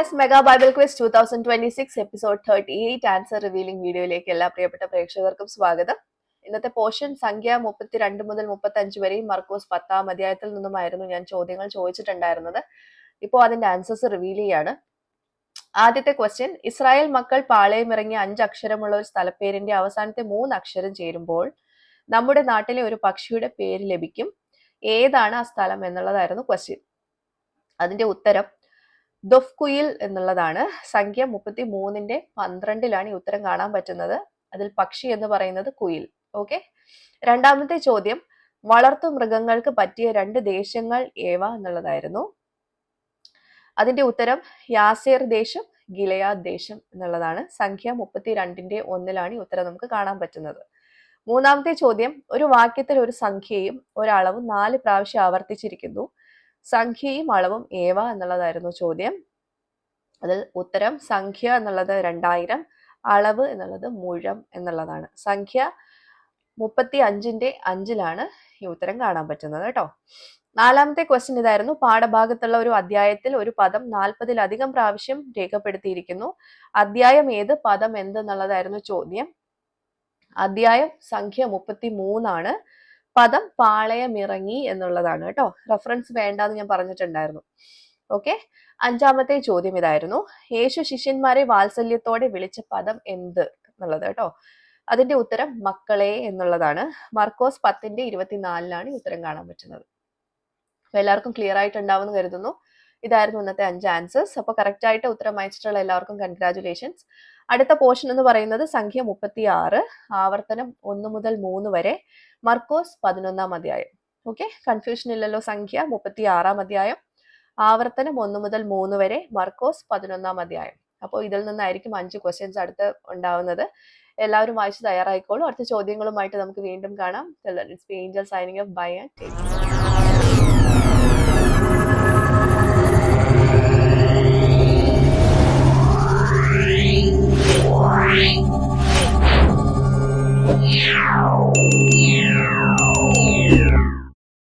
Less mega Bible quiz 2026 episode 38 answer revealing വീഡിയോയിലേക്ക് എല്ലാ പ്രിയപ്പെട്ട പ്രേക്ഷകർക്കും സ്വാഗതം. ഇന്നത്തെ പോർഷൻ സംഖ്യ 32 മുതൽ 35 വരെയും മർക്കോസ് 10-ാം അധ്യായത്തിൽ നിന്നുമായിരുന്നു ഞാൻ ചോദ്യങ്ങൾ ചോദിച്ചിട്ടുണ്ടായിരുന്നത്. ഇപ്പോൾ അതിന്റെ ആൻസേഴ്സ് റിവീൽ ചെയ്യാണ്. ആദ്യത്തെ ക്വസ്റ്റ്യൻ, ഇസ്രായേൽ മക്കൾ പാളയമിറങ്ങിയ 5 അക്ഷരമുള്ള ഒരു സ്ഥലപ്പേരിന്റെ അവസാനത്തെ 3 അക്ഷരം ചേരുമ്പോൾ നമ്മുടെ നാട്ടിലെ ഒരു പക്ഷിയുടെ പേര് ലഭിക്കും. ഏതാണ് ആ സ്ഥലം എന്നുള്ളതായിരുന്നു ക്വസ്റ്റ്യൻ. അതിന്റെ ഉത്തരം ദൊഫ്കുയിൽ എന്നുള്ളതാണ്. സംഖ്യ 33-12 ഈ ഉത്തരം കാണാൻ പറ്റുന്നത്. അതിൽ പക്ഷി എന്ന് പറയുന്നത് കുയിൽ. ഓക്കെ. രണ്ടാമത്തെ ചോദ്യം, വളർത്തു മൃഗങ്ങൾക്ക് പറ്റിയ 2 ദേശങ്ങൾ ഏവ എന്നുള്ളതായിരുന്നു. അതിന്റെ ഉത്തരം യാസേർ ദേശം, ഗിലയാദ് ദേശം എന്നുള്ളതാണ്. സംഖ്യ 32-1 ഈ ഉത്തരം നമുക്ക് കാണാൻ പറ്റുന്നത്. മൂന്നാമത്തെ ചോദ്യം, ഒരു വാക്യത്തിൽ ഒരു സംഖ്യയും ഒരളവും 4 പ്രാവശ്യം ആവർത്തിച്ചിരിക്കുന്നു. സംഖ്യയും അളവും ഏവ എന്നുള്ളതായിരുന്നു ചോദ്യം. അതിൽ ഉത്തരം സംഖ്യ എന്നുള്ളത് 2000, അളവ് എന്നുള്ളത് മുഴം എന്നുള്ളതാണ്. സംഖ്യ 35-5 ഈ ഉത്തരം കാണാൻ പറ്റുന്നത് കേട്ടോ. നാലാമത്തെ ക്വസ്റ്റ്യൻ ഇതായിരുന്നു, പാഠഭാഗത്തുള്ള ഒരു അധ്യായത്തിൽ ഒരു പദം 40-ലധികം പ്രാവശ്യം രേഖപ്പെടുത്തിയിരിക്കുന്നു. അധ്യായം ഏത്, പദം എന്ത് എന്നുള്ളതായിരുന്നു ചോദ്യം. അധ്യായം സംഖ്യ 33, പദം പാളയമിറങ്ങി എന്നുള്ളതാണ് കേട്ടോ. റെഫറൻസ് വേണ്ടാന്ന് ഞാൻ പറഞ്ഞിട്ടുണ്ടായിരുന്നു. ഓക്കെ. അഞ്ചാമത്തെ ചോദ്യം ഇതായിരുന്നു, യേശു ശിഷ്യന്മാരെ വാത്സല്യത്തോടെ വിളിച്ച പദം എന്ത് എന്നുള്ളത് കേട്ടോ. അതിന്റെ ഉത്തരം മക്കളെ എന്നുള്ളതാണ്. മർക്കോസ് 10-24 ഈ ഉത്തരം കാണാൻ പറ്റുന്നത്. അപ്പൊ എല്ലാവർക്കും ക്ലിയർ ആയിട്ടുണ്ടാവുമെന്ന് കരുതുന്നു. ഇതായിരുന്നു ഇന്നത്തെ 5 ആൻസേഴ്സ്. അപ്പൊ കറക്റ്റ് ആയിട്ട് ഉത്തരം അയച്ചിട്ടുള്ള എല്ലാവർക്കും കൺഗ്രാറ്റുലേഷൻസ്. അടുത്ത പോർഷൻ എന്ന് പറയുന്നത് സംഖ്യ 36, ആവർത്തനം 1 മുതൽ 3 വരെ, മർക്കോസ് 11-ാം അധ്യായം. ഓക്കെ, കൺഫ്യൂഷൻ ഇല്ലല്ലോ. സംഖ്യ 36-ാം അധ്യായം, ആവർത്തനം 1 മുതൽ 3 വരെ, മർക്കോസ് 11-ാം അധ്യായം. അപ്പോൾ ഇതിൽ നിന്നായിരിക്കും 5 ക്വസ്റ്റ്യൻസ് അടുത്ത് ഉണ്ടാവുന്നത്. എല്ലാവരും വായിച്ച് തയ്യാറായിക്കോളൂ. അടുത്ത ചോദ്യങ്ങളുമായിട്ട് നമുക്ക് വീണ്ടും കാണാം. Till then, it's Angel signing off. Bye and take care.